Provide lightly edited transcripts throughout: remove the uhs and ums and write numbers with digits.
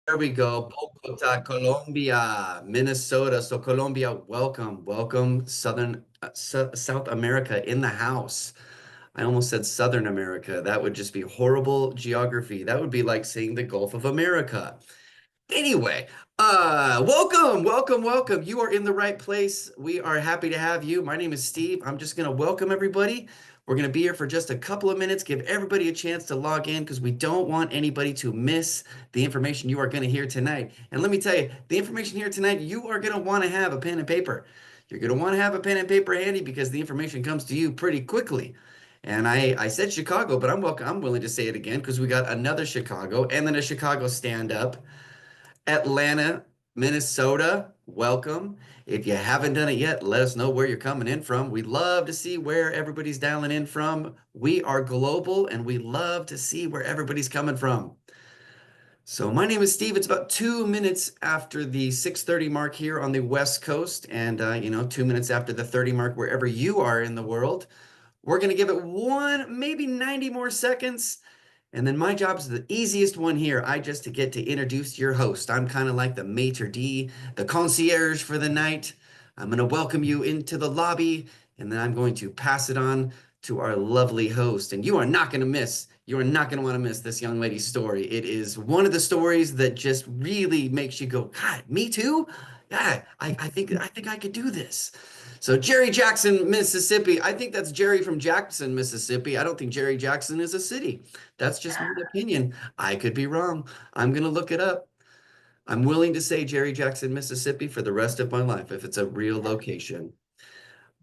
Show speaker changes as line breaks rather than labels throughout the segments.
There we go. Bogota, Colombia, Minnesota. So Colombia, welcome, South America in the house. I almost said Southern America. That would just be horrible geography. That would be like saying the Gulf of America. Anyway, welcome. You are in the right place. We are happy to have you. My name is Steve. I'm just gonna welcome everybody. We're gonna be here for just a couple of minutes, give everybody a chance to log in because we don't want anybody to miss the information you are gonna hear tonight. And let me tell you, the information here tonight, you are gonna want to have a pen and paper. You're gonna want to have a pen and paper handy because the information comes to you pretty quickly. And I said Chicago, but I'm willing to say it again because we got another Chicago and then a Chicago stand-up. Atlanta, Minnesota, welcome. If you haven't done it yet, let us know where you're coming in from. We love to see where everybody's dialing in from. We are global and we love to see where everybody's coming from. So my name is Steve. It's about 2 minutes after the 6:30 mark here on the West Coast and 2 minutes after the 30 mark wherever you are in the world. We're going to give it maybe 90 more seconds. And then my job is the easiest one here. I just to get to introduce your host. I'm kind of like the maitre d', the concierge for the night. I'm going to welcome you into the lobby, and then I'm going to pass it on to our lovely host. And you are not going to want to miss this young lady's story. It is one of the stories that just really makes you go, God, me too? Yeah, I think I could do this. So Jerry Jackson, Mississippi. I think that's Jerry from Jackson, Mississippi. I don't think Jerry Jackson is a city. That's just my opinion. I could be wrong. I'm going to look it up. I'm willing to say Jerry Jackson, Mississippi for the rest of my life if it's a real location.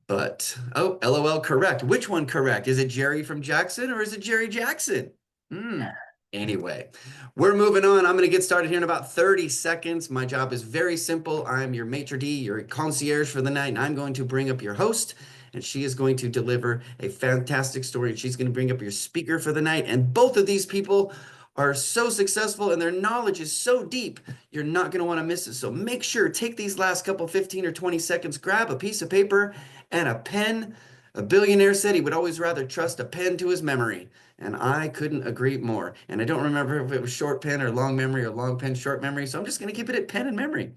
But, oh, LOL, correct. Which one correct? Is it Jerry from Jackson or is it Jerry Jackson? Hmm. Anyway, we're moving on. I'm going to get started here in about 30 seconds. My job is very simple. I'm your maitre d', your concierge for the night, and I'm going to bring up your host, and she is going to deliver a fantastic story, and she's going to bring up your speaker for the night. And both of these people are so successful and their knowledge is so deep, you're not going to want to miss it. So make sure, take these last couple 15 or 20 seconds, grab a piece of paper and a pen. A billionaire said he would always rather trust a pen to his memory. And I couldn't agree more. And I don't remember if it was short pen or long memory or long pen, short memory. So I'm just going to keep it at pen and memory.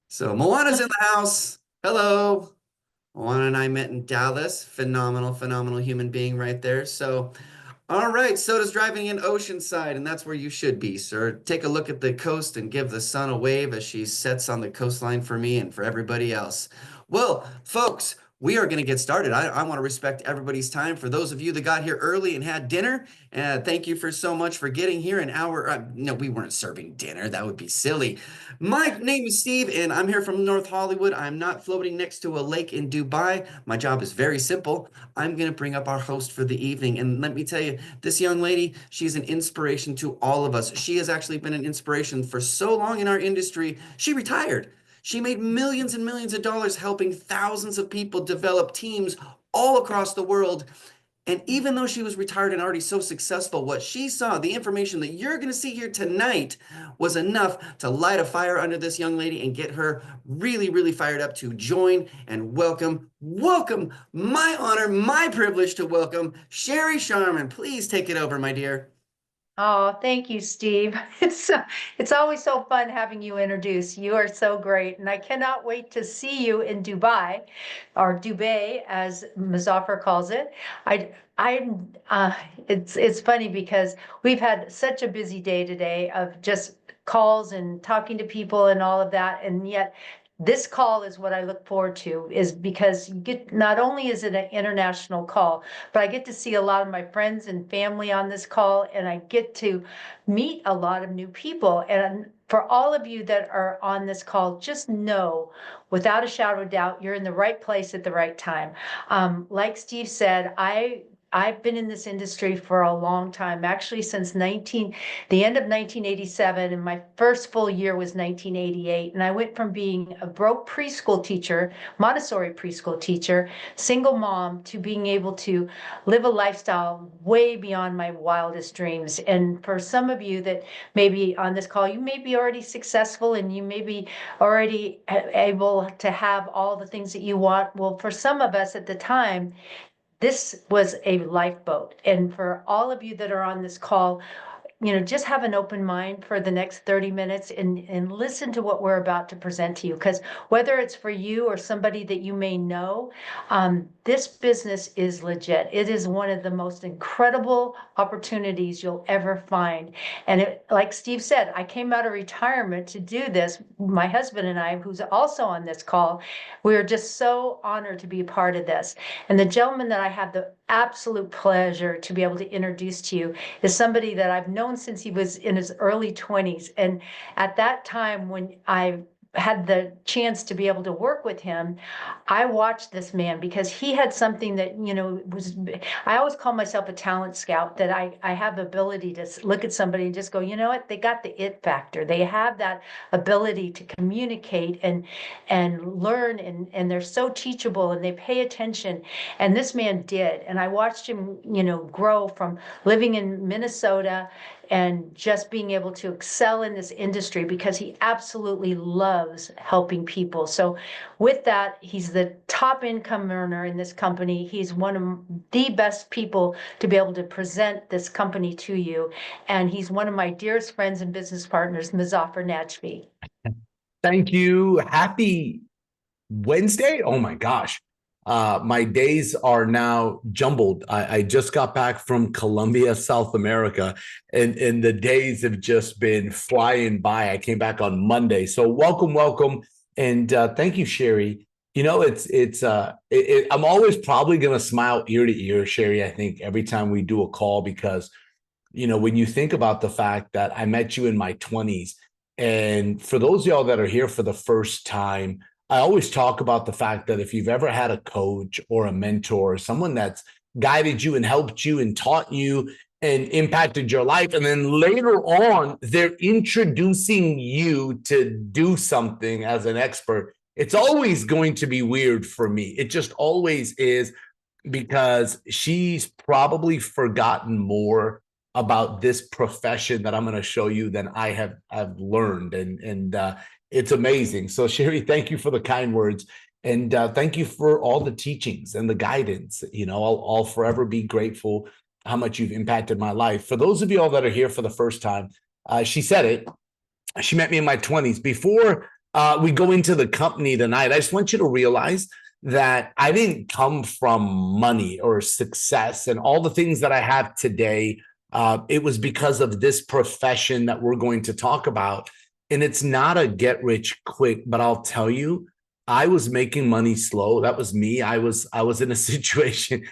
So Moana's in the house. Hello. Moana and I met in Dallas. Phenomenal human being right there. So, all right. So does driving in Oceanside, and that's where you should be, sir. Take a look at the coast and give the sun a wave as she sets on the coastline for me and for everybody else. Well, folks, we are going to get started. I want to respect everybody's time. For those of you that got here early and had dinner, thank you for so much for getting here an hour. No, we weren't serving dinner. That would be silly. My name is Steve, and I'm here from North Hollywood. I'm not floating next to a lake in Dubai. My job is very simple. I'm going to bring up our host for the evening. And let me tell you, this young lady, she's an inspiration to all of us. She has actually been an inspiration for so long in our industry. She retired. She made millions and millions of dollars helping thousands of people develop teams all across the world. And even though she was retired and already so successful, what she saw, the information that you're going to see here tonight, was enough to light a fire under this young lady and get her really fired up to join and welcome, my honor, my privilege to welcome Sherry Sharman. Please take it over, my dear.
Oh, thank you, Steve. It's always so fun having you introduce. You are so great, and I cannot wait to see you in Dubai, or Dubai, as Muzaffar calls it. It's funny because we've had such a busy day today of just calls and talking to people and all of that, and yet this call is what I look forward to, is because you get, not only is it an international call, but I get to see a lot of my friends and family on this call, and I get to meet a lot of new people. And for all of you that are on this call, just know without a shadow of doubt, you're in the right place at the right time. Like Steve said, I've been in this industry for a long time, actually since the end of 1987, and my first full year was 1988. And I went from being a broke preschool teacher, Montessori preschool teacher, single mom, to being able to live a lifestyle way beyond my wildest dreams. And for some of you that may be on this call, you may be already successful and you may be already able to have all the things that you want. Well, for some of us at the time, this was a lifeboat. And for all of you that are on this call, just have an open mind for the next 30 minutes and listen to what we're about to present to you. Because whether it's for you or somebody that you may know, this business is legit. It is one of the most incredible opportunities you'll ever find. And like Steve said, I came out of retirement to do this. My husband and I, who's also on this call, we are just so honored to be a part of this. And the gentleman that I have the absolute pleasure to be able to introduce to you is somebody that I've known since he was in his early 20s. And at that time, when I had the chance to be able to work with him, I watched this man because he had something that, was, I always call myself a talent scout, that I have the ability to look at somebody and just go, you know what, they got the it factor. They have that ability to communicate and learn, and they're so teachable and they pay attention. And this man did. And I watched him, grow from living in Minnesota and just being able to excel in this industry because he absolutely loves helping people. So with that, he's the top income earner in this company. He's one of the best people to be able to present this company to you. And he's one of my dearest friends and business partners, Muzaffar Najmi.
Thank you. Happy Wednesday. Oh my gosh. My days are now jumbled. I just got back from Colombia, South America, and the days have just been flying by. I came back on Monday. So welcome. And thank you, Sherry. I'm always probably going to smile ear to ear, Sherry, I think, every time we do a call, because, when you think about the fact that I met you in my 20s, and for those of y'all that are here for the first time, I always talk about the fact that if you've ever had a coach or a mentor, someone that's guided you and helped you and taught you and impacted your life, and then later on, they're introducing you to do something as an expert, it's always going to be weird for me. It just always is, because she's probably forgotten more about this profession that I'm going to show you than I've learned. And it's amazing. So Sherry, thank you for the kind words. And thank you for all the teachings and the guidance. I'll forever be grateful how much you've impacted my life. For those of you all that are here for the first time, she said it. She met me in my 20s. Before we go into the company tonight, I just want you to realize that I didn't come from money or success and all the things that I have today. It was because of this profession that we're going to talk about. And it's not a get rich quick, but I'll tell you, I was making money slow. That was me. I was in a situation.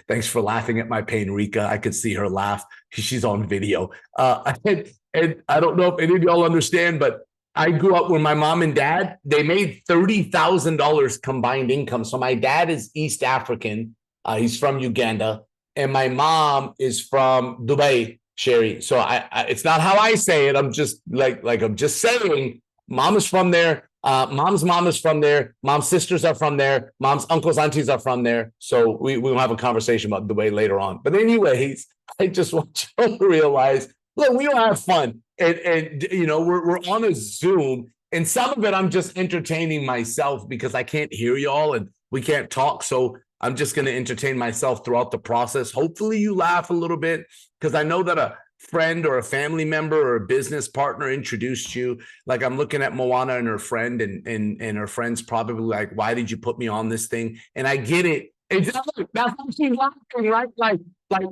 Thanks for laughing at my pain, Rika. I could see her laugh. She's on video. And I don't know if any of y'all understand, but I grew up with my mom and dad. They made $30,000 combined income. So my dad is East African. He's from Uganda. And my mom is from Dubai, Sherry. So it's not how I say it. I'm just like I'm just saying, mom is from there. Mom's mom is from there. Mom's sisters are from there. Mom's uncles, aunties are from there. So we will have a conversation about Dubai later on. But anyways, I just want you to realize, look, we all have fun. And we're on a Zoom. And some of it, I'm just entertaining myself because I can't hear y'all and we can't talk. So I'm just going to entertain myself throughout the process. Hopefully you laugh a little bit, because I know that a friend or a family member or a business partner introduced you. Like, I'm looking at Moana and her friend, and her friend's probably like, why did you put me on this thing? And I get it. Exactly. That's how she's laughing, right? Like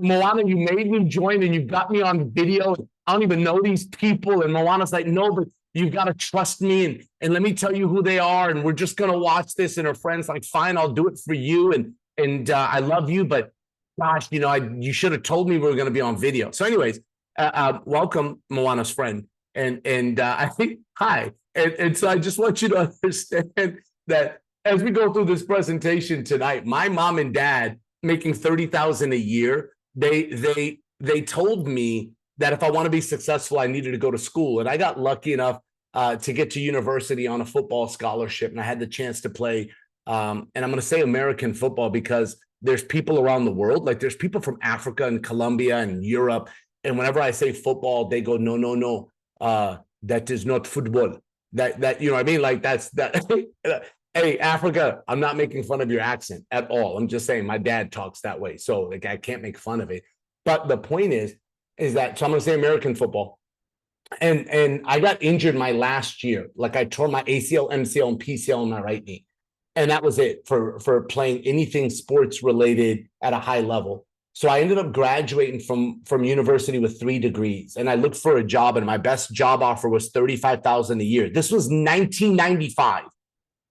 Moana, you made me join and you got me on video. I don't even know these people. And Moana's like, no, but you've got to trust me. And let me tell you who they are. And we're just going to watch this. And her friend's like, fine, I'll do it for you. And I love you, but gosh, you should have told me we were going to be on video. So anyways, welcome Moana's friend. And I think, hi. And so I just want you to understand that as we go through this presentation tonight, my mom and dad making $30,000 a year, they told me that if I want to be successful, I needed to go to school. And I got lucky enough to get to university on a football scholarship. And I had the chance to play, and I'm going to say American football, because there's people around the world. Like, there's people from Africa and Colombia and Europe. And whenever I say football, they go, no, that is not football. That you know what I mean? Like, that's that. Hey, Africa, I'm not making fun of your accent at all. I'm just saying my dad talks that way. So like, I can't make fun of it. But the point is is that, so I'm going to say American football. And I got injured my last year. Like I tore my ACL, MCL, and PCL in my right knee. And that was it for playing anything sports related at a high level. So I ended up graduating from university with 3 degrees, and I looked for a job, and my best job offer was $35,000 a year. This was 1995.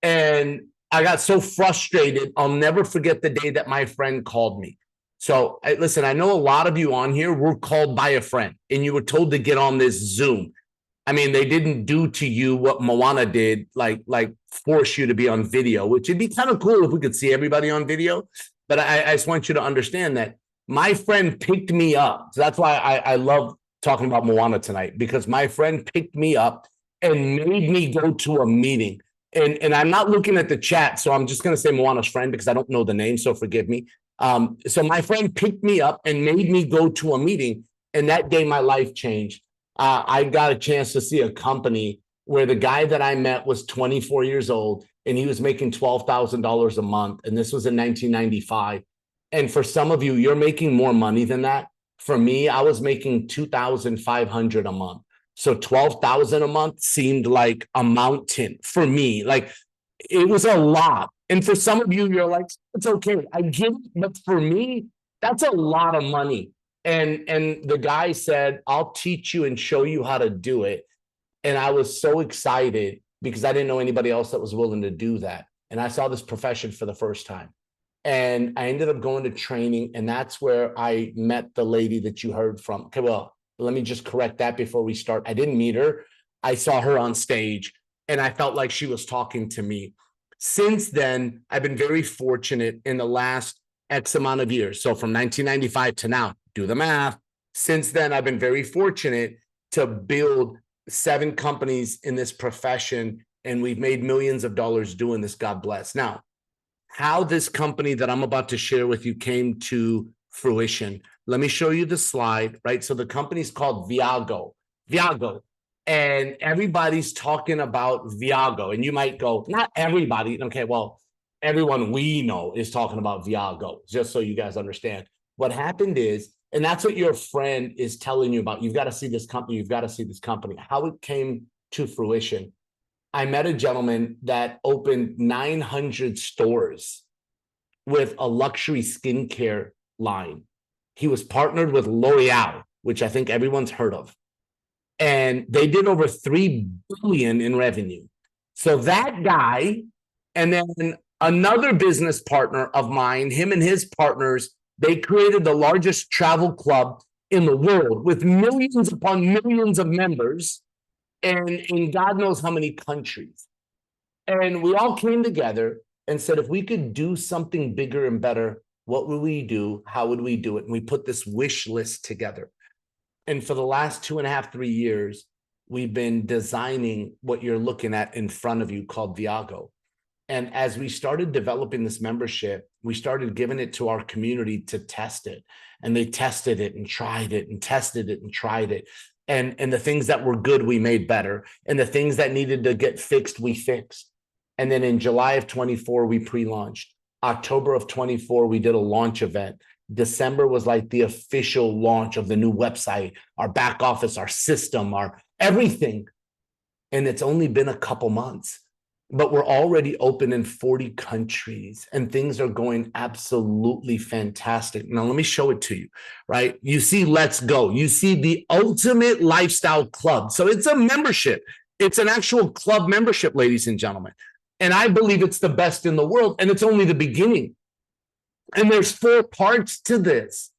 And I got so frustrated. I'll never forget the day that my friend called me. So listen, I know a lot of you on here were called by a friend and you were told to get on this Zoom. I mean, they didn't do to you what Moana did, like force you to be on video, which would be kind of cool if we could see everybody on video. But I just want you to understand that my friend picked me up. So that's why I love talking about Moana tonight, because my friend picked me up and made me go to a meeting. And I'm not looking at the chat, so I'm just going to say Moana's friend because I don't know the name, so forgive me. So my friend picked me up and made me go to a meeting, and that day my life changed. I got a chance to see a company where the guy that I met was 24 years old and he was making $12,000 a month, and this was in 1995. And for some of you, you're making more money than that. For me, I was making $2,500 a month. So 12,000 a month seemed like a mountain for me. Like it was a lot. And for some of you, you're like, it's okay, I get it. But for me, that's a lot of money. And the guy said, I'll teach you and show you how to do it. And I was so excited because I didn't know anybody else that was willing to do that. And I saw this profession for the first time. And I ended up going to training. And that's where I met the lady that you heard from. Okay, well, let me just correct that before we start. I didn't meet her. I saw her on stage and I felt like she was talking to me. Since then, I've been very fortunate in the last X amount of years. So from 1995 to now, do the math. Since then, I've been very fortunate to build 7 companies in this profession, and we've made millions of dollars doing this, God bless. Now, how this company that I'm about to share with you came to fruition. Let me show you the slide, right? So the company's called Viago. And everybody's talking about Viago. And you might go, not everybody. Okay, well, everyone we know is talking about Viago, just so you guys understand. What happened is, and that's what your friend is telling you about. You've got to see this company. You've got to see this company. How it came to fruition. I met a gentleman that opened 900 stores with a luxury skincare line. He was partnered with L'Oreal, which I think everyone's heard of. And they did over $3 billion in revenue. So that guy, and then another business partner of mine, him and his partners, they created the largest travel club in the world with millions upon millions of members and in God knows how many countries. And we all came together and said, if we could do something bigger and better, what would we do? How would we do it? And we put this wish list together. And for the last 2.5, 3 years, we've been designing what you're looking at in front of you called Viago. And as we started developing this membership, we started giving it to our community to test it. And they tested it and tried it and tested it and tried it. And the things that were good, we made better. And the things that needed to get fixed, we fixed. And then in July of 24, we pre-launched. October of 24, we did a launch event. December was like the official launch of the new website, our back office, our system, our everything. And it's only been a couple months, but we're already open in 40 countries and things are going absolutely fantastic. Now, let me show it to you, right? You see Let's Go. You see the Ultimate Lifestyle Club. So it's a membership. It's an actual club membership, ladies and gentlemen. And I believe it's the best in the world. And it's only the beginning. And there's 4 parts to this.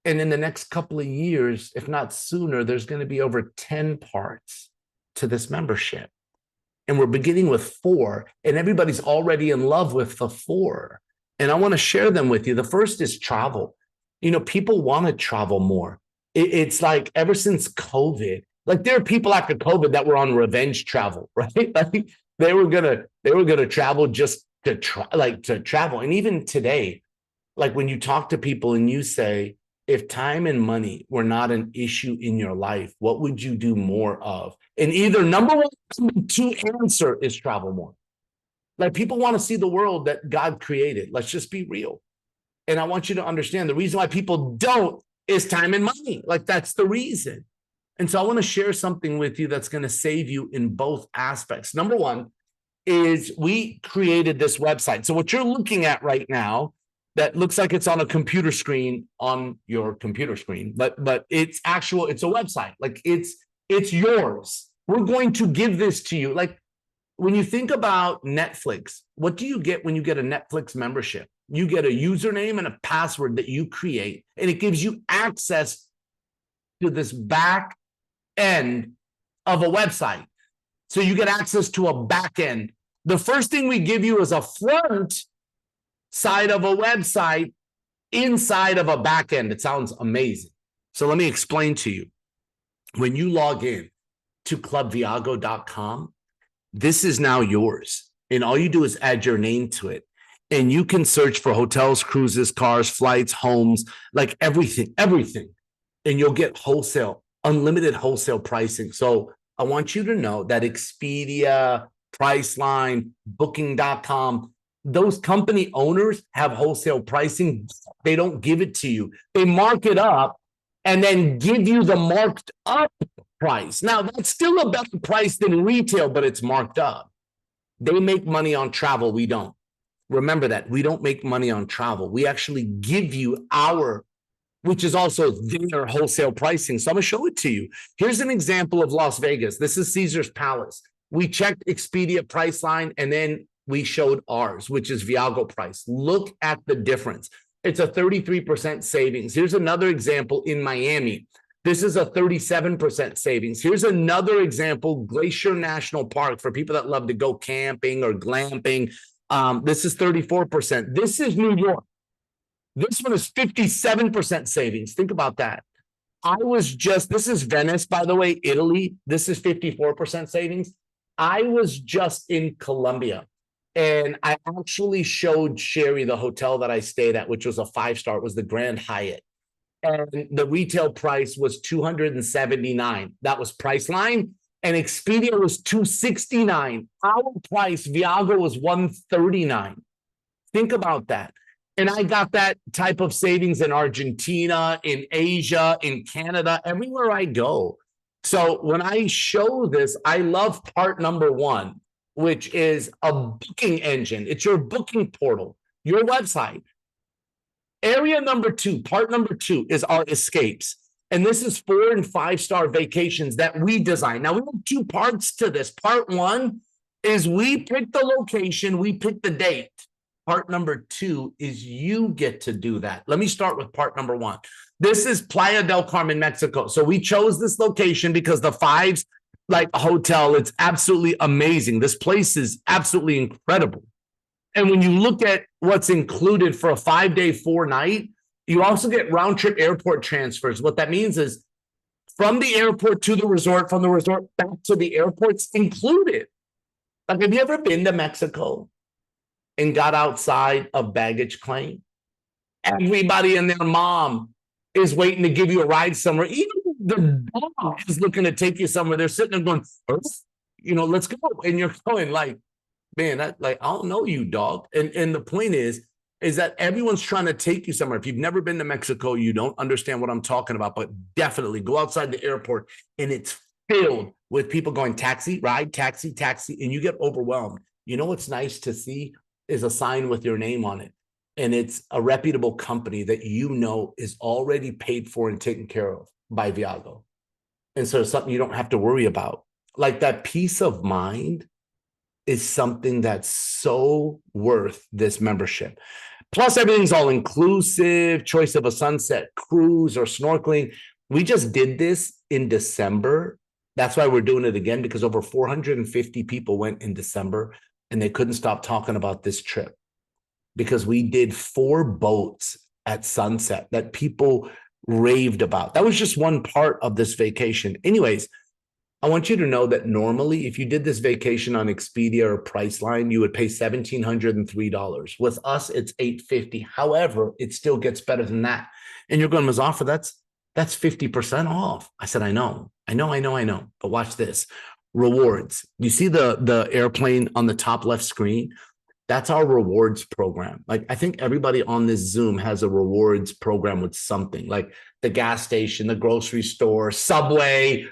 And in the next couple of years, if not sooner, there's going to be over 10 parts to this membership. And we're beginning with 4, and everybody's already in love with the 4. And I want to share them with you. The first is travel. You know, people want to travel more. It's like ever since COVID, like there are people after COVID that were on revenge travel, right? Like they were gonna travel just to travel. And even today, like when you talk to people and you say, if time and money were not an issue in your life, what would you do more of? And either number 1, number 2 answer is travel more. Like people want to see the world that God created. Let's just be real. And I want you to understand the reason why people don't is time and money. Like that's the reason. And so I want to share something with you that's going to save you in both aspects. Number one is we created this website. So what you're looking at right now, that looks like it's on a computer screen on your computer screen, but it's a website. Like it's yours. We're going to give this to you. Like when you think about Netflix, what do you get when you get a Netflix membership? You get a username and a password that you create, and it gives you access to this back end of a website. So you get access to a back end. The first thing we give you is a front side of a website inside of a back end. It sounds amazing. So let me explain to you. When you log in to clubviago.com, this is now yours. And all you do is add your name to it. And you can search for hotels, cruises, cars, flights, homes, like everything. And you'll get wholesale, unlimited wholesale pricing. So I want you to know that Expedia, Priceline, Booking.com, those company owners have wholesale pricing. They don't give it to you. They mark it up and then give you the marked up price. Now, that's still a better price than retail, but it's marked up. They make money on travel. We don't. Remember that. We don't make money on travel. We actually give you our, which is also their wholesale pricing. So I'm going to show it to you. Here's an example of Las Vegas. This is Caesar's Palace. We checked Expedia, Priceline, and then we showed ours, which is Viago price. Look at the difference. It's a 33% savings. Here's another example in Miami. This is a 37% savings. Here's another example, Glacier National Park, for people that love to go camping or glamping. This is 34%. This is New York. This one is 57% savings. Think about that. This is Venice, by the way, Italy. This is 54% savings. I was just in Colombia, and I actually showed Sherry the hotel that I stayed at, which was a 5-star. It was the Grand Hyatt. And the retail price was $279. That was Priceline. And Expedia was $269. Our price, Viago, was $139. Think about that. And I got that type of savings in Argentina, in Asia, in Canada, everywhere I go. So when I show this, I love part number one, which is a booking engine. It's your booking portal, your website. Area number two, part number two, is our escapes. And this is 4- and 5-star vacations that we design. Now, we have two parts to this. Part one is we pick the location, we pick the date. Part number two is you get to do that. Let me start with part number one. This is Playa del Carmen, Mexico. So we chose this location because the Fives, like hotel, it's absolutely amazing. This place is absolutely incredible. And when you look at what's included for a 5-day, 4-night, you also get round trip airport transfers. What that means is from the airport to the resort, from the resort back to the airport's included. Like, have you ever been to Mexico and got outside of baggage claim? Everybody and their mom is waiting to give you a ride somewhere. Even the dog is looking to take you somewhere. They're sitting there going, let's go. And you're going like, man, I don't know you, dog. And the point is that everyone's trying to take you somewhere. If you've never been to Mexico, you don't understand what I'm talking about, but definitely go outside the airport and it's filled with people going taxi, ride, taxi, and you get overwhelmed. You know what's nice to see is a sign with your name on it. And it's a reputable company that is already paid for and taken care of by Viago. And so it's something you don't have to worry about. Like, that peace of mind is something that's so worth this membership. Plus, everything's all inclusive, choice of a sunset cruise or snorkeling. We just did this in December. That's why we're doing it again, because over 450 people went in December and they couldn't stop talking about this trip because we did 4 boats at sunset that people raved about. That was just one part of this vacation. Anyways, I want you to know that normally, if you did this vacation on Expedia or Priceline, you would pay $1,703. With us, it's $850. However, it still gets better than that. And you're going, Muzaffar, that's 50% off. I said, I know. But watch this. Rewards. You see the airplane on the top left screen? That's our rewards program. Like, I think everybody on this Zoom has a rewards program with something, like the gas station, the grocery store, Subway,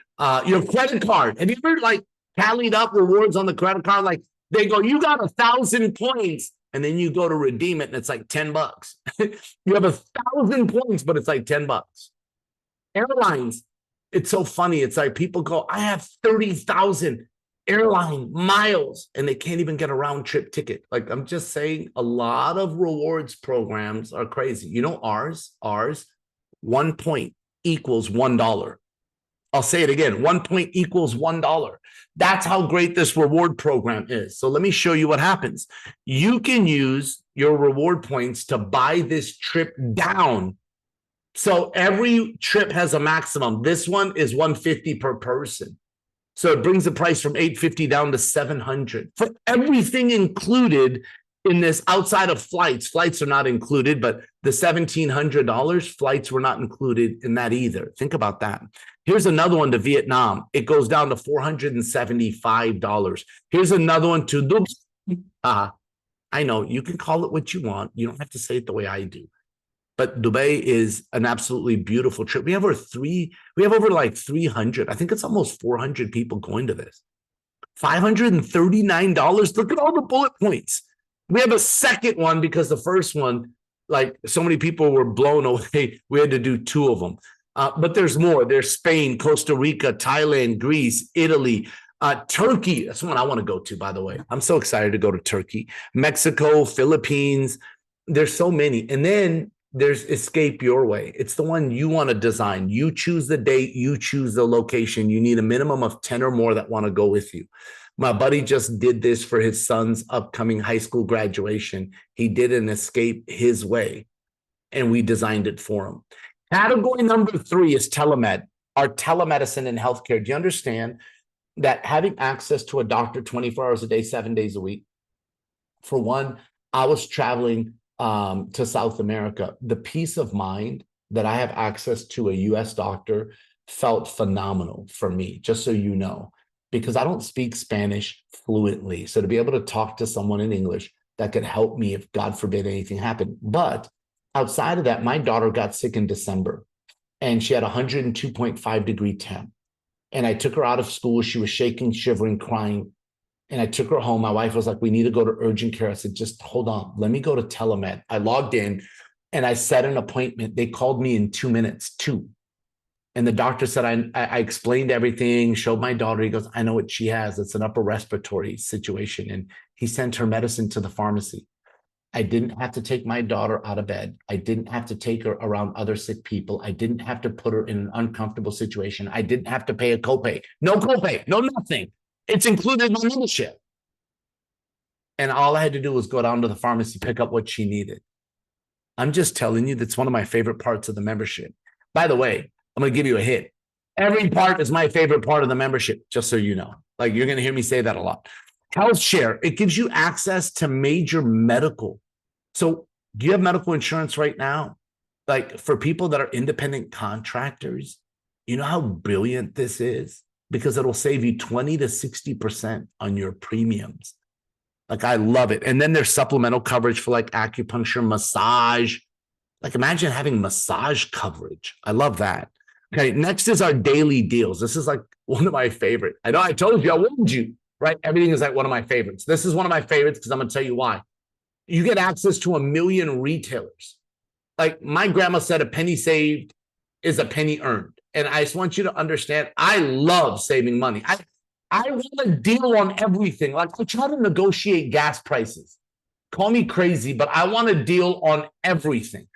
your credit card. Have you ever like tallied up rewards on the credit card? Like, they go, you got 1,000 points, and then you go to redeem it and it's like $10. You have 1,000 points, but it's like $10. Airlines, it's so funny. It's like people go, I have 30,000 airline miles, and they can't even get a round trip ticket. Like, I'm just saying, a lot of rewards programs are crazy. You know, ours, 1 point equals $1. I'll say it again, 1 point equals $1. That's how great this reward program is. So let me show you what happens. You can use your reward points to buy this trip down. So every trip has a maximum. This one is $150 per person. So it brings the price from $850 down to $700 for everything included in this. Outside of flights are not included, but the $1,700 flights were not included in that either. Think about that. Here's another one to Vietnam. It goes down to $475. Here's another one to Dubai. I know you can call it what you want. You don't have to say it the way I do. But Dubai is an absolutely beautiful trip. We have over like 300. I think it's almost 400 people going to this. $539. Look at all the bullet points. We have a second one because the first one, like, so many people were blown away. We had to do 2 of them. But there's more. There's Spain, Costa Rica, Thailand, Greece, Italy, Turkey. That's one I want to go to, by the way. I'm so excited to go to Turkey. Mexico, Philippines. There's so many. And then there's Escape Your Way. It's the one you want to design. You choose the date. You choose the location. You need a minimum of 10 or more that want to go with you. My buddy just did this for his son's upcoming high school graduation. He did an Escape His Way, and we designed it for him. Category number 3 is telemed, our telemedicine in healthcare. Do you understand that having access to a doctor 24 hours a day, 7 days a week? For one, I was traveling to South America. The peace of mind that I have access to a US doctor felt phenomenal for me, just so you know, because I don't speak Spanish fluently. So to be able to talk to someone in English that could help me if, God forbid, anything happened. But outside of that, my daughter got sick in December, and she had 102.5 degree temp. And I took her out of school. She was shaking, shivering, crying. And I took her home. My wife was like, we need to go to urgent care. I said, just hold on. Let me go to telemed. I logged in and I set an appointment. They called me in 2 minutes, 2. And the doctor said, I explained everything, showed my daughter. He goes, I know what she has. It's an upper respiratory situation. And he sent her medicine to the pharmacy. I didn't have to take my daughter out of bed. I didn't have to take her around other sick people. I didn't have to put her in an uncomfortable situation. I didn't have to pay a copay. No copay, no nothing. It's included in my membership. And all I had to do was go down to the pharmacy, pick up what she needed. I'm just telling you, that's one of my favorite parts of the membership. By the way, I'm going to give you a hint. Every part is my favorite part of the membership, just so you know. Like, you're going to hear me say that a lot. Health Share, it gives you access to major medical. So do you have medical insurance right now? Like, for people that are independent contractors, you know how brilliant this is? Because it'll save you 20 to 60% on your premiums. Like, I love it. And then there's supplemental coverage for like acupuncture, massage. Like, imagine having massage coverage. I love that. Okay, next is our daily deals. This is like one of my favorite. I know I told you, I warned you, right? Everything is like one of my favorites. This is one of my favorites because I'm going to tell you why. You get access to 1 million retailers. Like, my grandma said, a penny saved is a penny earned. And I just want you to understand, I love saving money. I want a deal on everything. Like, I try to negotiate gas prices. Call me crazy, but I want a deal on everything.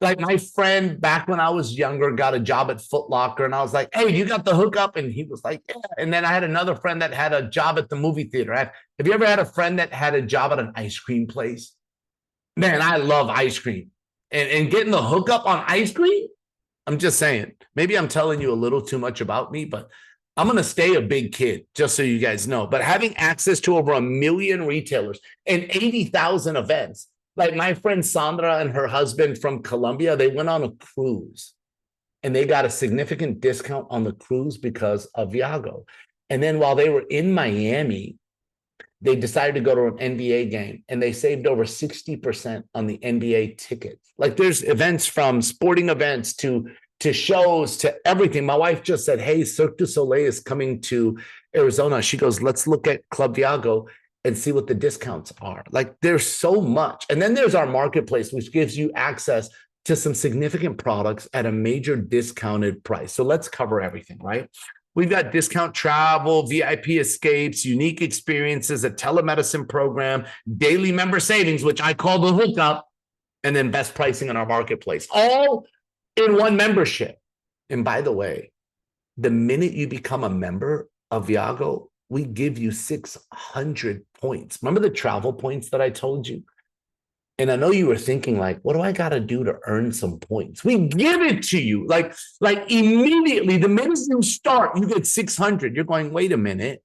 Like, my friend back when I was younger got a job at Foot Locker, and I was like, hey, you got the hookup? And he was like, yeah. And then I had another friend that had a job at the movie theater. Have you ever had a friend that had a job at an ice cream place? Man, I love ice cream. And getting the hookup on ice cream? I'm just saying, maybe I'm telling you a little too much about me, but I'm going to stay a big kid, just so you guys know. But having access to over 1 million retailers and 80,000 events, like my friend Sandra and her husband from Colombia, they went on a cruise and they got a significant discount on the cruise because of Viago. And then while they were in Miami, they decided to go to an NBA game and they saved over 60% on the NBA ticket. Like there's events from sporting events to shows to everything. My wife just said, hey, Cirque du Soleil is coming to Arizona. She goes, let's look at Club Viago and see what the discounts are. Like there's so much. And then there's our marketplace, which gives you access to some significant products at a major discounted price. So let's cover everything, right? We've got discount travel, VIP escapes, unique experiences, a telemedicine program, daily member savings, which I call the hookup, and then best pricing in our marketplace, all in one membership. And by the way, the minute you become a member of Viago, we give you 600 points. Remember the travel points that I told you? And I know you were thinking like, what do I got to do to earn some points? We give it to you. Like immediately, the minute you start, you get 600. You're going, wait a minute.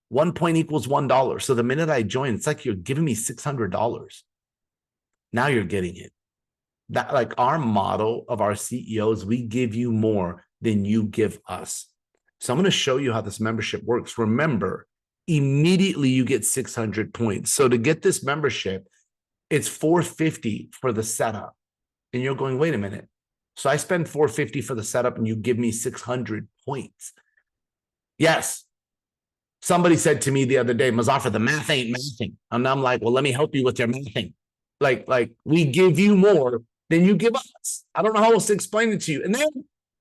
1 point equals $1. So the minute I join, it's like you're giving me $600. Now you're getting it. That like our motto of our CEOs, we give you more than you give us. So I'm going to show you how this membership works. Remember, immediately you get 600 points. So to get this membership, it's $450 for the setup. And you're going, wait a minute. So I spend $450 for the setup and you give me 600 points. Yes. Somebody said to me the other day, Mazafar, the math ain't mathing. And I'm like, well, let me help you with your mathing. Like we give you more than you give us. I don't know how else to explain it to you. And then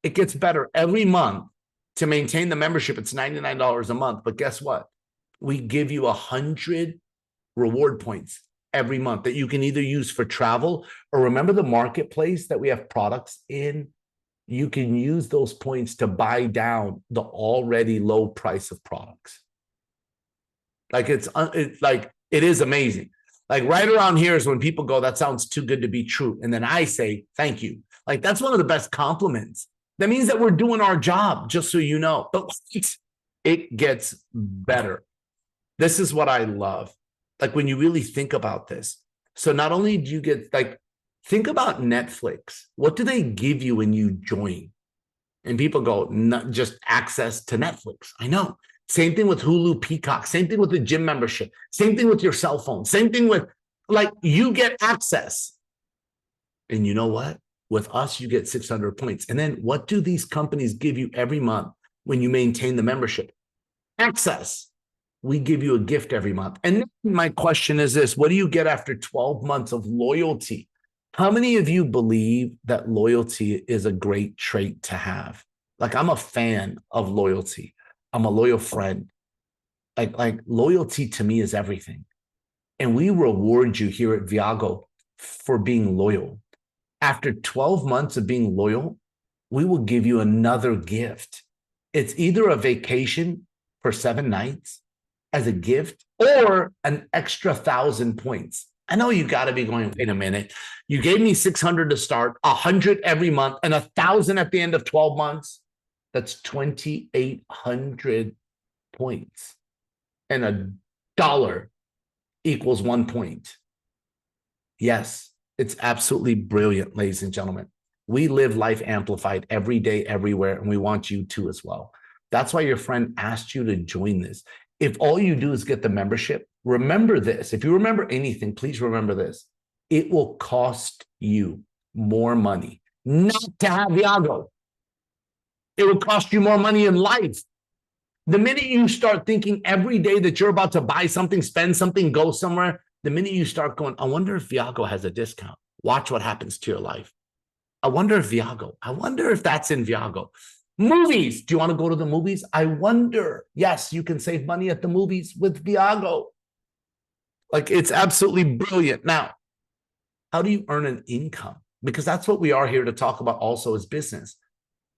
it gets better every month. To maintain the membership, it's $99 a month. But guess what? We give you 100 reward points every month that you can either use for travel or remember the marketplace that we have products in. You can use those points to buy down the already low price of products. Like it's like it is amazing. Like right around here is when people go, that sounds too good to be true. And then I say, thank you. Like that's one of the best compliments. That means that we're doing our job, just so you know. But it gets better. This is what I love. Like when you really think about this. So not only do you get, like, think about Netflix. What do they give you when you join? And people go, not just access to Netflix. I know. Same thing with Hulu, Peacock. Same thing with the gym membership. Same thing with your cell phone. Same thing with, like, you get access. And you know what? With us, you get 600 points. And then what do these companies give you every month when you maintain the membership? Access. We give you a gift every month. And my question is this: what do you get after 12 months of loyalty? How many of you believe that loyalty is a great trait to have? Like, I'm a fan of loyalty. I'm a loyal friend. Like loyalty to me is everything. And we reward you here at Viago for being loyal. After 12 months of being loyal, we will give you another gift. It's either a vacation for 7 nights as a gift or an extra 1,000 points. I know you got to be going, wait a minute. You gave me 600 to start, 100 every month, and 1,000 at the end of 12 months. That's 2,800 points. And $1 equals 1 point. Yes. It's absolutely brilliant, ladies and gentlemen. We live life amplified every day, everywhere, and we want you to as well. That's why your friend asked you to join this. If all you do is get the membership, remember this. If you remember anything, please remember this. It will cost you more money not to have Viago. It will cost you more money in life. The minute you start thinking every day that you're about to buy something, spend something, go somewhere, the minute you start going, I wonder if Viago has a discount. Watch what happens to your life. I wonder if that's in Viago. Movies. Do you want to go to the movies? I wonder. Yes, you can save money at the movies with Viago. Like, it's absolutely brilliant. Now, how do you earn an income? Because that's what we are here to talk about also as business.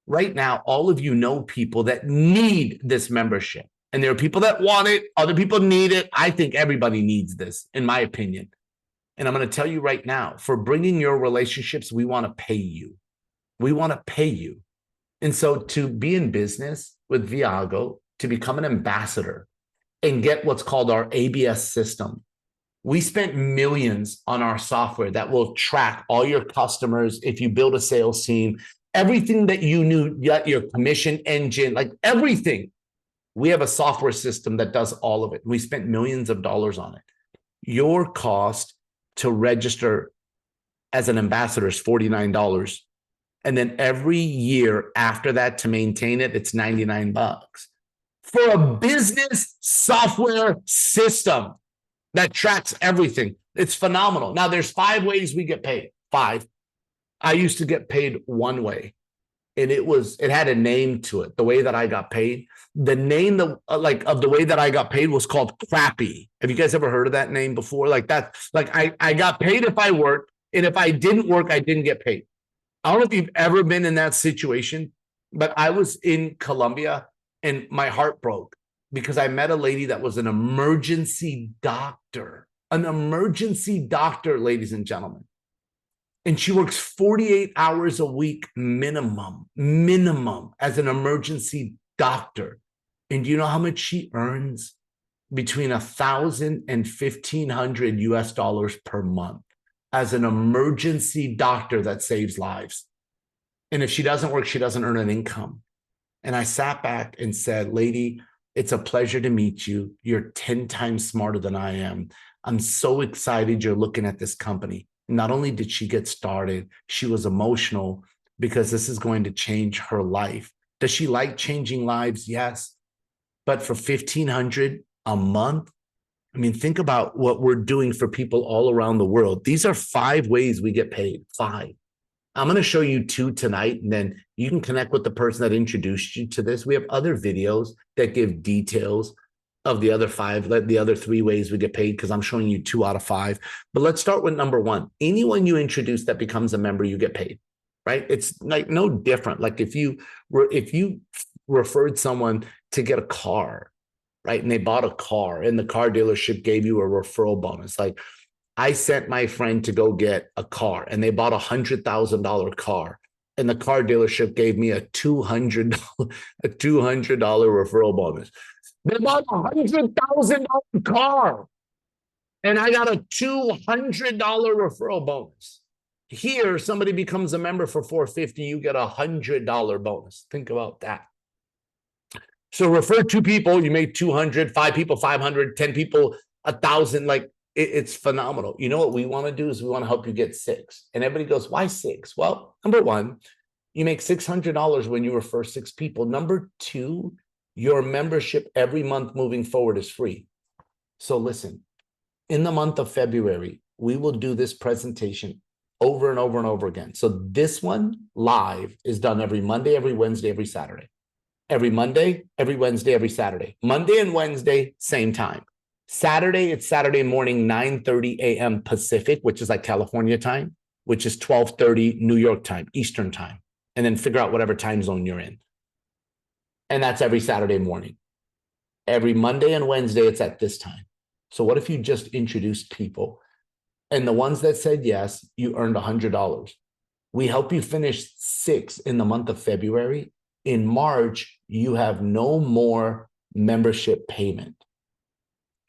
Right now, all of you know people that need this membership. And there are people that want it. Other people need it. I think everybody needs this, in my opinion. And I'm going to tell you right now, for bringing your relationships, we want to pay you. We want to pay you. And so to be in business with Viago, to become an ambassador and get what's called our ABS system, we spent millions on our software that will track all your customers. If you build a sales team, everything that you knew, your commission engine, like everything. We have a software system that does all of it. We spent millions of dollars on it. Your cost to register as an ambassador is $49. And then every year after that to maintain it, it's $99 for a business software system that tracks everything. It's phenomenal. Now there's 5 ways we get paid. 5. I used to get paid one way, and it had a name to it. The way that I got paid, the name of the way that I got paid was called crappy. Have you guys ever heard of that name before? Like that, like I got paid if I worked, and if I didn't work, I didn't get paid. I don't know if you've ever been in that situation, but I was in Colombia and my heart broke because I met a lady that was an emergency doctor, ladies and gentlemen. And she works 48 hours a week minimum as an emergency doctor. And do you know how much she earns? Between $1,000 and $1,500 per month as an emergency doctor that saves lives. And if she doesn't work, she doesn't earn an income. And I sat back and said, lady, it's a pleasure to meet you. You're 10 times smarter than I am. I'm so excited you're looking at this company. Not only did she get started, she was emotional because this is going to change her life. Does she like changing lives? Yes. But for $1,500 a month, I mean, think about what we're doing for people all around the world. These are 5 ways we get paid. 5. I'm going to show you 2 tonight, and then you can connect with the person that introduced you to this. We have other videos that give details of the other 5, the other 3 ways we get paid, because I'm showing you 2 out of 5. But let's start with number 1. Anyone you introduce that becomes a member, you get paid, right? It's like no different. Like if you referred someone to get a car, right? And they bought a car and the car dealership gave you a referral bonus. Like I sent my friend to go get a car and they bought $100,000 car and the car dealership gave me a $200 referral bonus. They bought a $100,000 car and I got a $200 referral bonus. Here, somebody becomes a member for $450, you get a $100 bonus. Think about that. So refer 2 people, you make 200, 5 people, 500, 10 people, 1,000. Like it's phenomenal. You know what we want to do is we want to help you get 6. And everybody goes, why 6? Well, number 1, you make $600 when you refer 6 people. Number 2, your membership every month moving forward is free. So listen, in the month of February, we will do this presentation over and over and over again. So this one live is done every Monday, every Wednesday, every Saturday. Every Monday, every Wednesday, every Saturday. Monday and Wednesday, same time. Saturday, it's Saturday morning, 9:30 a.m. Pacific, which is like California time, which is 12:30 New York time, Eastern time. And then figure out whatever time zone you're in. And that's every Saturday morning. Every Monday and Wednesday, it's at this time. So what if you just introduced people? And the ones that said yes, you earned $100. We help you finish 6 in the month of February. In March, you have no more membership payment.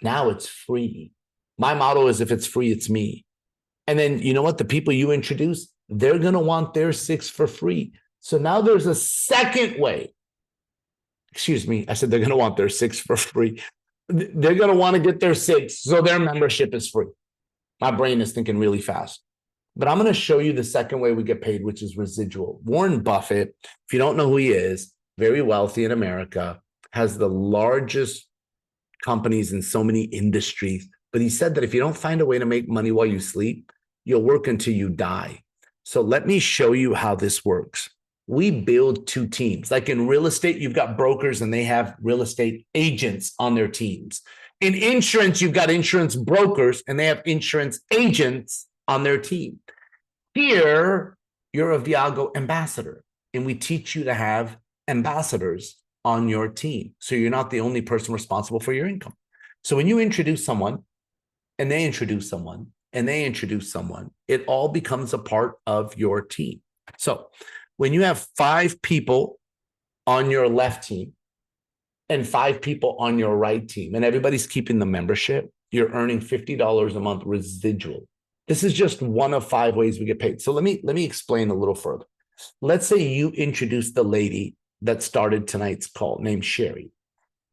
Now it's free. My motto is if it's free, it's me. And then you know what? The people you introduce, they're going to want their 6 for free. So now there's a second way. Excuse me. I said they're going to want their 6 for free. They're going to want to get their 6. So their membership is free. My brain is thinking really fast. But I'm going to show you the second way we get paid, which is residual. Warren Buffett, if you don't know who he is, very wealthy in America, has the largest companies in so many industries. But he said that if you don't find a way to make money while you sleep, you'll work until you die. So let me show you how this works. We build 2 teams. Like in real estate, you've got brokers and they have real estate agents on their teams. In insurance, you've got insurance brokers and they have insurance agents on their team. Here, you're a Viago ambassador, and we teach you to have ambassadors on your team. So you're not the only person responsible for your income. So when you introduce someone, and they introduce someone, and they introduce someone, it all becomes a part of your team. So when you have 5 people on your left team and 5 people on your right team, and everybody's keeping the membership, you're earning $50 a month residual. This is just one of 5 ways we get paid. So let me explain a little further. Let's say you introduce the lady that started tonight's call named Sherry.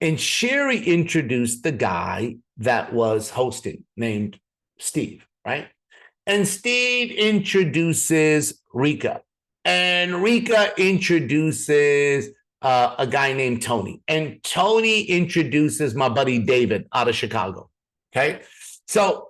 And Sherry introduced the guy that was hosting named Steve, right? And Steve introduces Rika. And Rika introduces a guy named Tony. And Tony introduces my buddy David out of Chicago. Okay. So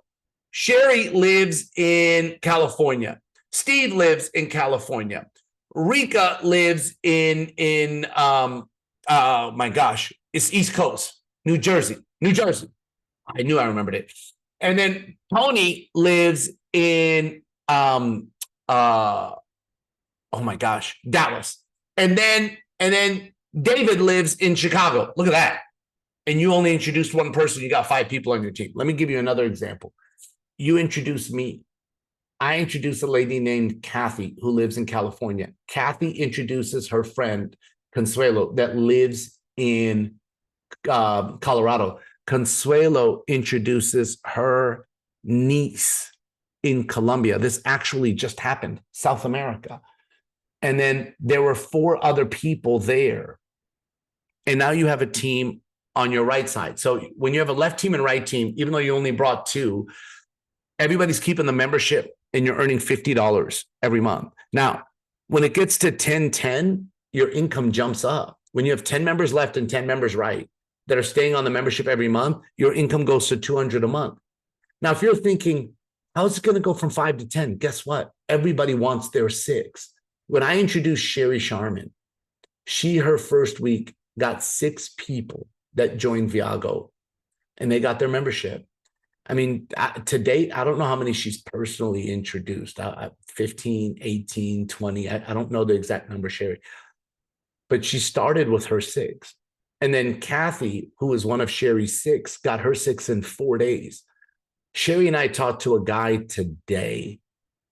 Sherry lives in California. Steve lives in California. Rika lives in oh my gosh, it's East Coast, New Jersey. I knew I remembered it. And then Tony lives in oh my gosh, Dallas. And then David lives in Chicago. Look at that. And you only introduced one person, you got 5 people on your team. Let me give you another example. You introduced me. I introduced a lady named Kathy who lives in California. Kathy introduces her friend Consuelo that lives in Colorado. Consuelo introduces her niece in Colombia. This actually just happened, South America. And then there were 4 other people there. And now you have a team on your right side. So when you have a left team and right team, even though you only brought 2, everybody's keeping the membership and you're earning $50 every month. Now, when it gets to 10-10, your income jumps up. When you have 10 members left and 10 members right that are staying on the membership every month, your income goes to $200 a month. Now, if you're thinking, how's it going to go from 5 to 10? Guess what? Everybody wants their 6. When I introduced Sherry Sharman, her first week got 6 people that joined Viago and they got their membership. I mean, to date, I don't know how many she's personally introduced, 15, 18, 20. I don't know the exact number, Sherry, but she started with her 6. And then Kathy, who was one of Sherry's 6, got her 6 in 4 days. Sherry and I talked to a guy today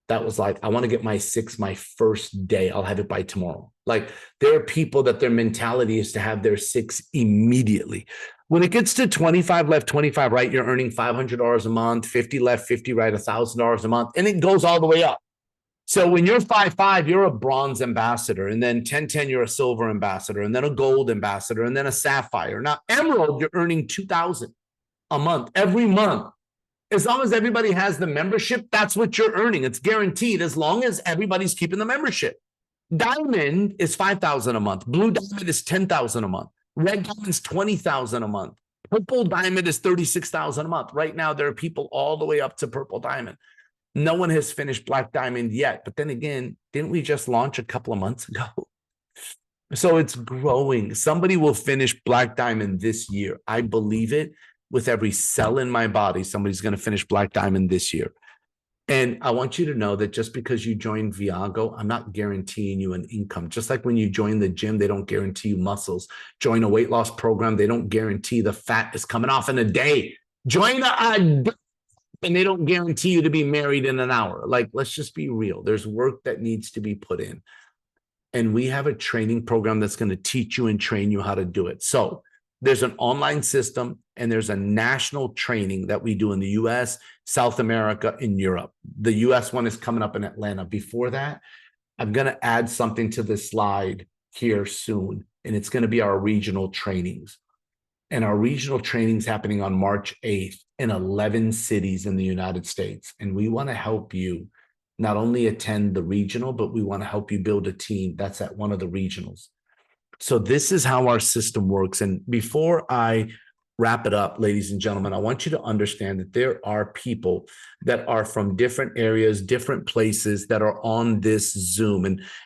that was like, I want to get my 6 my first day. I'll have it by tomorrow. Like, there are people that their mentality is to have their 6 immediately. When it gets to 25 left, 25 right, you're earning $500 a month, 50 left, 50 right, $1,000 a month, and it goes all the way up. So when you're 5'5", you're a bronze ambassador, and then 10-10, you're a silver ambassador, and then a gold ambassador, and then a sapphire. Now, emerald, you're earning $2,000 a month, every month. As long as everybody has the membership, that's what you're earning. It's guaranteed as long as everybody's keeping the membership. Diamond is $5,000 a month. Blue diamond is $10,000 a month. Red diamond is $20,000 a month. Purple diamond is $36,000 a month. Right now, there are people all the way up to purple diamond. No one has finished black diamond yet. But then again, didn't we just launch a couple of months ago? So it's growing. Somebody will finish black diamond this year. I believe it. With every cell in my body, somebody's going to finish black diamond this year. And I want you to know that just because you join Viago, I'm not guaranteeing you an income. Just like when you join the gym, they don't guarantee you muscles. Join a weight loss program, they don't guarantee the fat is coming off in a day. Join and they don't guarantee you to be married in an hour. Like, let's just be real. There's work that needs to be put in. And we have a training program that's going to teach you and train you how to do it. So there's an online system and there's a national training that we do in the US, South America, and Europe. The US one is coming up in Atlanta. Before that, I'm going to add something to this slide here soon, and it's going to be our regional trainings. And our regional trainings happening on March 8th in 11 cities in the United States. And we want to help you not only attend the regional, but we want to help you build a team that's at one of the regionals. So this is how our system works. And before I wrap it up, ladies and gentlemen, I want you to understand that there are people that are from different areas, different places that are on this Zoom.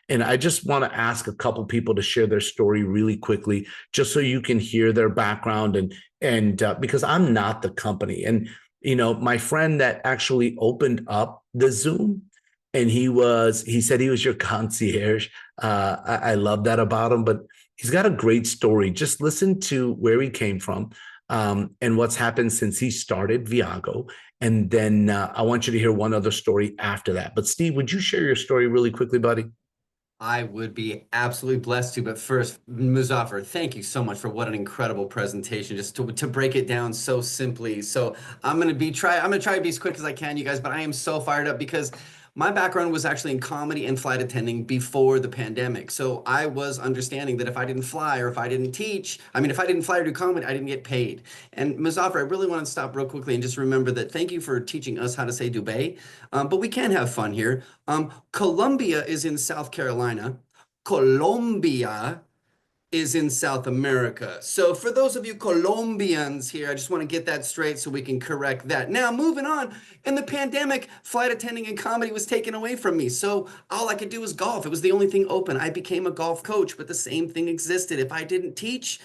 And I just want to ask a couple people to share their story really quickly, just so you can hear their background and because I'm not the company. And, you know, my friend that actually opened up the Zoom, and he said he was your concierge. I love that about him, but he's got a great story. Just listen to where he came from and what's happened since he started Viago. And then I want you to hear one other story after that. But Steve, would you share your story really quickly, buddy?
I would be absolutely blessed to. But first, Muzaffar, thank you so much for what an incredible presentation, just to break it down so simply. So I'm going to try to be as quick as I can, you guys, but I am so fired up because My background was actually in comedy and flight attending before the pandemic. So I was understanding that if I didn't fly or if I didn't teach, I mean, if I didn't fly or do comedy, I didn't get paid. And Muzaffar, I really want to stop real quickly and just remember that thank you for teaching us how to say Dubai. But we can have fun here. Colombia is in South Carolina. Colombia is in South America. So for those of you Colombians here, I just want to get that straight so we can correct that. Now, moving on, in the pandemic, flight attending and comedy was taken away from me. So all I could do was golf. It was the only thing open. I became a golf coach, but the same thing existed. If I didn't teach,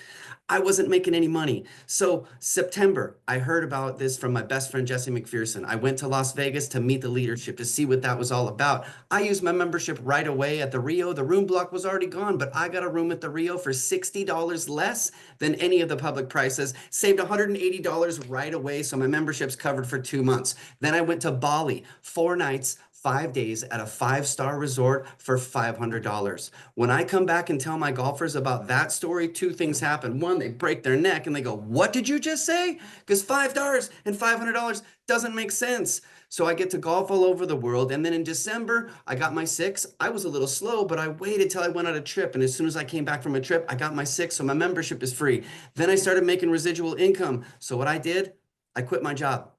I wasn't making any money. So September, I heard about this from my best friend, Jesse McPherson. I went to Las Vegas to meet the leadership to see what that was all about. I used my membership right away at the Rio. The room block was already gone, but I got a room at the Rio for $60 less than any of the public prices. Saved $180 right away, so my membership's covered for 2 months. Then I went to Bali, 4 nights, 5 days at a 5-star resort for $500. When I come back and tell my golfers about that story, 2 things happen. One, they break their neck and they go, "What did you just say?" Because $5 and $500 doesn't make sense. So I get to golf all over the world. And then in December, I got my 6. I was a little slow, but I waited till I went on a trip. And as soon as I came back from a trip, I got my 6. So my membership is free. Then I started making residual income. So what I did, I quit my job.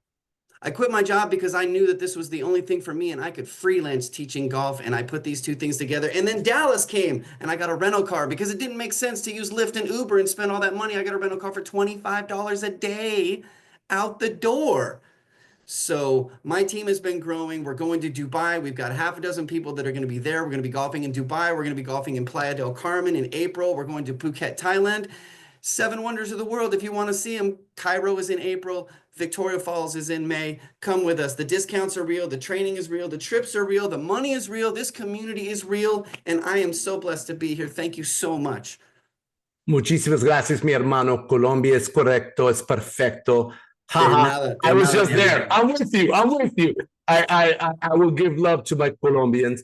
I quit my job because I knew that this was the only thing for me and I could freelance teaching golf, and I put these 2 things together. And then Dallas came and I got a rental car because it didn't make sense to use Lyft and Uber and spend all that money. I got a rental car for $25 a day out the door. So my team has been growing. We're going to Dubai. We've got half a dozen people that are going to be there. We're going to be golfing in Dubai. We're going to be golfing in Playa del Carmen in April. We're going to Phuket, Thailand. 7 wonders of the world. If you want to see them, Cairo is in April. Victoria Falls is in May. Come with us. The discounts are real. The training is real. The trips are real. The money is real. This community is real. And I am so blessed to be here. Thank you so much.
Muchísimas gracias, mi hermano. Colombia es correcto, es perfecto.
Nada,
I was
nada,
just there. I'm with you. I'm with you. I will give love to my Colombians.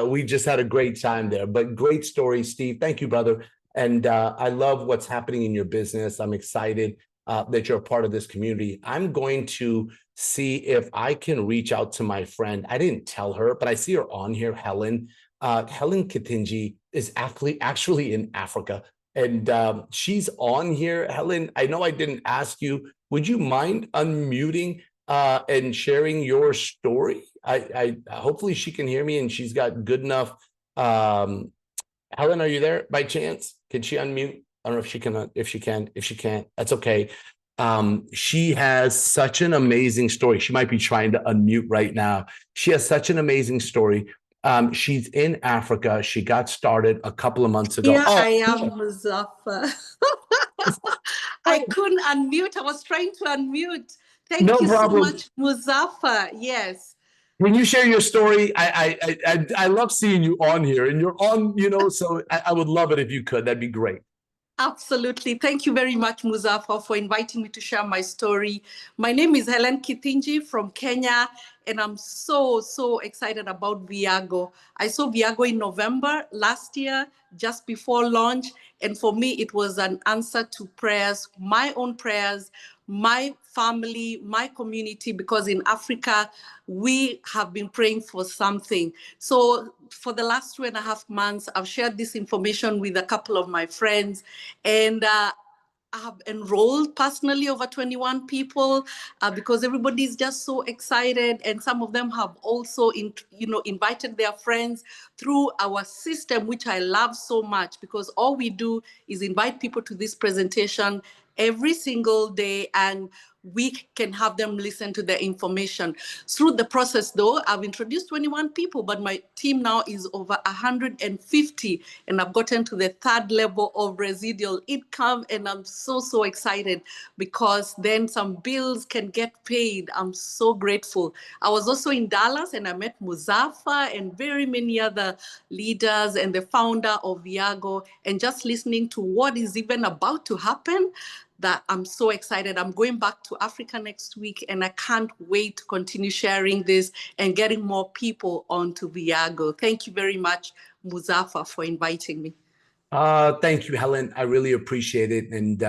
We just had a great time there, but great story, Steve. Thank you, brother. And I love what's happening in your business. I'm excited that you're a part of this community. I'm going to see if I can reach out to my friend. I didn't tell her, but I see her on here, Helen. Helen Kitinji is actually in Africa. And she's on here. Helen, I know I didn't ask you. Would you mind unmuting and sharing your story? I hopefully she can hear me and she's got good enough. Helen, are you there by chance? Can she unmute? I don't know if she can. If she can, if she can't, that's okay. She has such an amazing story. She might be trying to unmute right now. She has such an amazing story. She's in Africa. She got started a couple of months ago.
Yeah, I am Muzaffar. I couldn't unmute. I was trying to unmute. Thank you so much, Muzaffar. Yes.
When you share your story, I love seeing you on here, and you're on, you know, so I would love it if you could. That'd be great.
Absolutely. Thank you very much, Muzaffar, for inviting me to share my story. My name is Helen Kitinji from Kenya, and I'm so excited about Viago. I saw Viago in November last year, just before launch. And for me, it was an answer to prayers, my own prayers, my family, my community, because in Africa, we have been praying for something. So for the last 2.5 months, I've shared this information with a couple of my friends, and I have enrolled personally over 21 people because everybody is just so excited, and some of them have also invited their friends through our system, which I love so much, because all we do is invite people to this presentation every single day, and we can have them listen to the information. Through the process, though, I've introduced 21 people, but my team now is over 150, and I've gotten to the 3rd level of residual income, and I'm so excited because then some bills can get paid. I'm so grateful. I was also in Dallas, and I met Muzaffar and very many other leaders and the founder of Viago, and just listening to what is even about to happen, that I'm so excited. I'm going back to Africa next week, and I can't wait to continue sharing this and getting more people onto Viago. Thank you very much, Muzaffar, for inviting me.
Thank you, Helen. I really appreciate it. And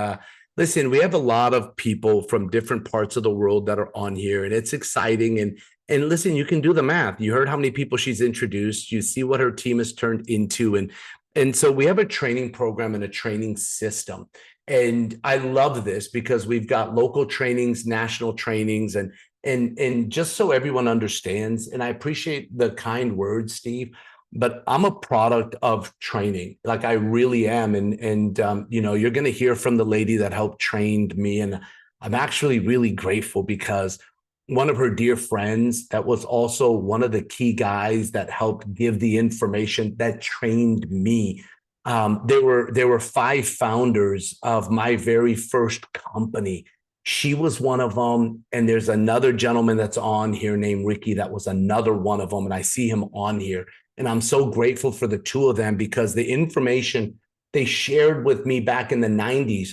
listen, we have a lot of people from different parts of the world that are on here, and it's exciting. And And listen, you can do the math. You heard how many people she's introduced. You see what her team has turned into. And so we have a training program and a training system. And I love this because we've got local trainings, national trainings, and just so everyone understands, and I appreciate the kind words, Steve, but I'm a product of training. Like I really am. And you know, you're going to hear from the lady that helped trained me. And I'm actually really grateful because one of her dear friends that was also one of the key guys that helped give the information that trained me. There were 5 founders of my very first company. She was one of them. And there's another gentleman that's on here named Ricky that was another one of them. And I see him on here. And I'm so grateful for the 2 of them because the information they shared with me back in the 90s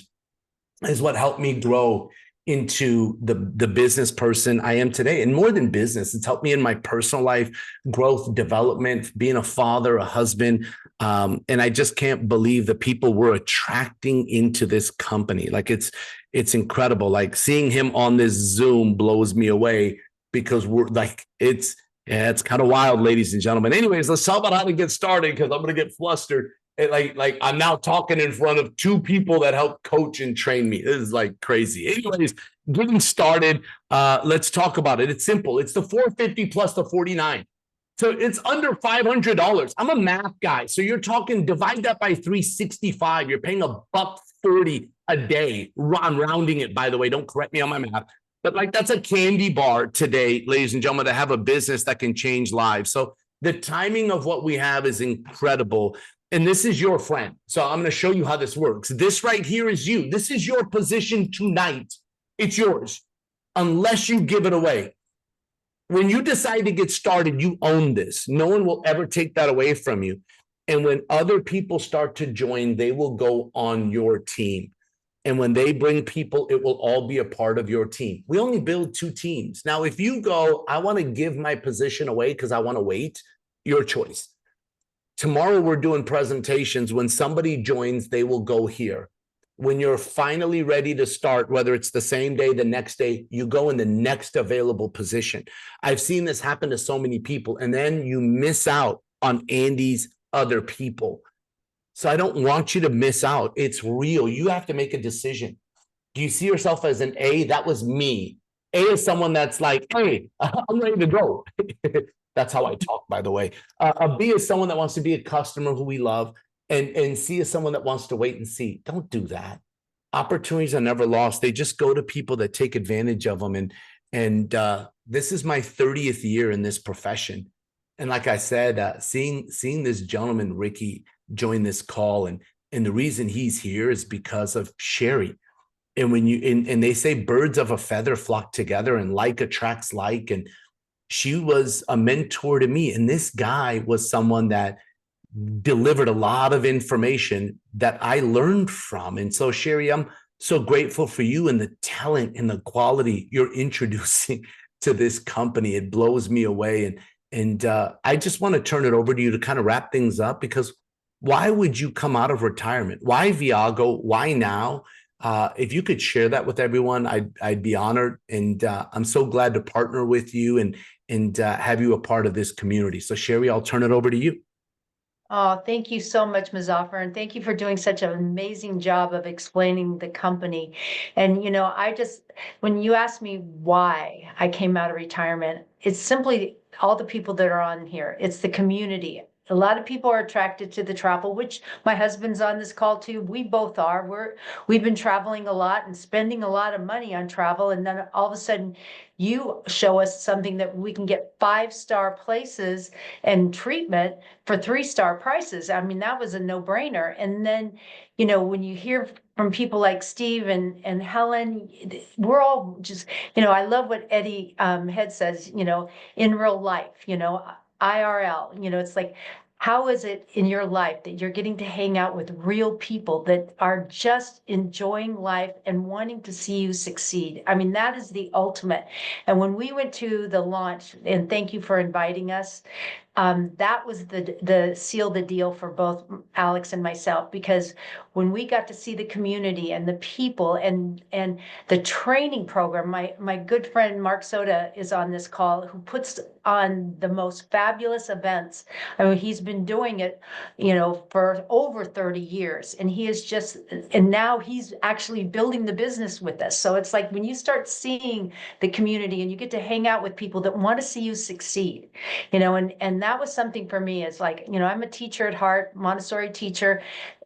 is what helped me grow into the business person I am today. And more than business, it's helped me in my personal life, growth, development, being a father, a husband. And I just can't believe the people we're attracting into this company. Like it's incredible. Like seeing him on this Zoom blows me away because we're like, it's kind of wild, ladies and gentlemen. Anyways, let's talk about how to get started because I'm going to get flustered. And like I'm now talking in front of 2 people that help coach and train me. This is like crazy. Anyways, getting started. Let's talk about it. It's simple. It's the 450 plus the 49. So it's under $500. I'm a math guy. So you're talking divide that by 365. You're paying $1.40 a day. I'm rounding it, by the way. Don't correct me on my math. But like that's a candy bar today, ladies and gentlemen, to have a business that can change lives. So the timing of what we have is incredible. And this is your friend. So I'm going to show you how this works. This right here is you. This is your position tonight. It's yours, unless you give it away. When you decide to get started, you own this. No one will ever take that away from you. And when other people start to join, they will go on your team. And when they bring people, it will all be a part of your team. We only build 2 teams. Now, if you go, I want to give my position away because I want to wait, your choice. Tomorrow, we're doing presentations. When somebody joins, they will go here. When you're finally ready to start, whether it's the same day, the next day, you go in the next available position. I've seen this happen to so many people, and then you miss out on Andy's other people. So I don't want you to miss out. It's real. You have to make a decision. Do you see yourself as an A? That was me. A is someone that's like, hey, I'm ready to go. That's how I talk, by the way. A B is someone that wants to be a customer who we love. And C is someone that wants to wait and see. Don't do that. Opportunities are never lost. They just go to people that take advantage of them. And this is my 30th year in this profession. And like I said, seeing this gentleman, Ricky, join this call. And the reason he's here is because of Sherry. And when and they say birds of a feather flock together and like attracts like. And she was a mentor to me. And this guy was someone that delivered a lot of information that I learned from. And so, Sherry, I'm so grateful for you and the talent and the quality you're introducing to this company. It blows me away. And I just want to turn it over to you to kind of wrap things up, because why would you come out of retirement? Why Viago? Why now? If you could share that with everyone, I'd be honored. And I'm so glad to partner with you and have you a part of this community. So, Sherry, I'll turn it over to you.
Oh, thank you so much, Muzaffar, and thank you for doing such an amazing job of explaining the company. And, when you asked me why I came out of retirement, it's simply all the people that are on here. It's the community. A lot of people are attracted to the travel, which my husband's on this call too. We both are. We've been traveling a lot and spending a lot of money on travel. And then all of a sudden you show us something that we can get 5-star places and treatment for 3-star prices. I mean, that was a no-brainer. And then, when you hear from people like Steve and Helen, we're all just, I love what Eddie Head says, in real life, IRL, it's like, how is it in your life that you're getting to hang out with real people that are just enjoying life and wanting to see you succeed? I mean, that is the ultimate. And when we went to the launch, and thank you for inviting us, that was the seal the deal for both Alex and myself, because when we got to see the community and the people and the training program, my good friend Mark Soda is on this call, who puts on the most fabulous events. I mean, he's been doing it, for over 30 years, and he is just, and now he's actually building the business with us. So it's like when you start seeing the community and you get to hang out with people that want to see you succeed, and that was something for me. Is like, I'm a teacher at heart, Montessori teacher,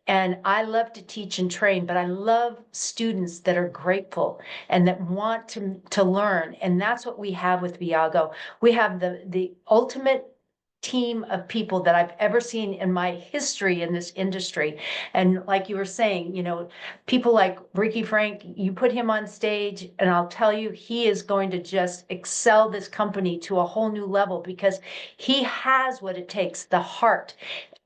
and I love to teach and train, but I love students that are grateful and that want to learn. And that's what we have with Viago. We have the ultimate team of people that I've ever seen in my history in this industry. And like you were saying, people like Ricky Frank, you put him on stage and I'll tell you, he is going to just excel this company to a whole new level, because he has what it takes, the heart.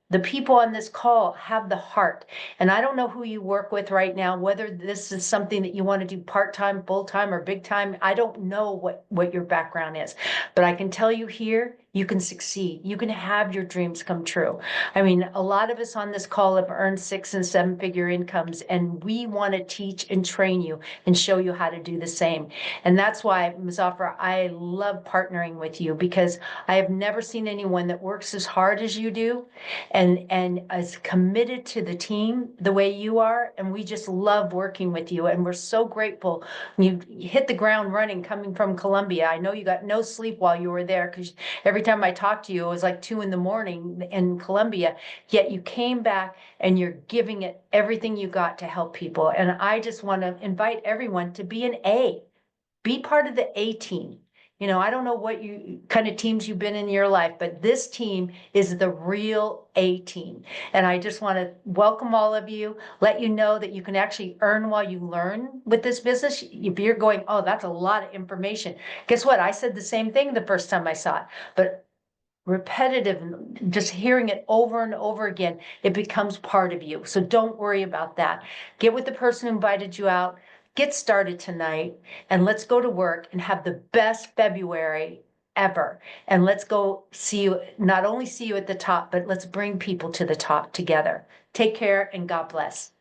The people on this call have the heart. And I don't know who you work with right now, whether this is something that you want to do part-time, full-time, or big time. I don't know what your background is, but I can tell you here, you can succeed. You can have your dreams come true. I mean, a lot of us on this call have earned 6 and 7 figure incomes, and we want to teach and train you and show you how to do the same. And that's why, Muzaffar, I love partnering with you, because I have never seen anyone that works as hard as you do and is committed to the team the way you are. And we just love working with you. And we're so grateful. You hit the ground running coming from Colombia. I know you got no sleep while you were there, because every time I talked to you, it was like 2 a.m. in Colombia, yet you came back and you're giving it everything you got to help people. And I just want to invite everyone to be an A, be part of the A team. I don't know what kind of teams you've been in your life, but this team is the real A team. And I just want to welcome all of you, let you know that you can actually earn while you learn with this business. If you're going, oh, that's a lot of information. Guess what? I said the same thing the first time I saw it, but repetitive, just hearing it over and over again, it becomes part of you. So don't worry about that. Get with the person who invited you out. Get started tonight, and let's go to work and have the best February ever. And let's go see you, not only see you at the top, but let's bring people to the top together. Take care and God bless.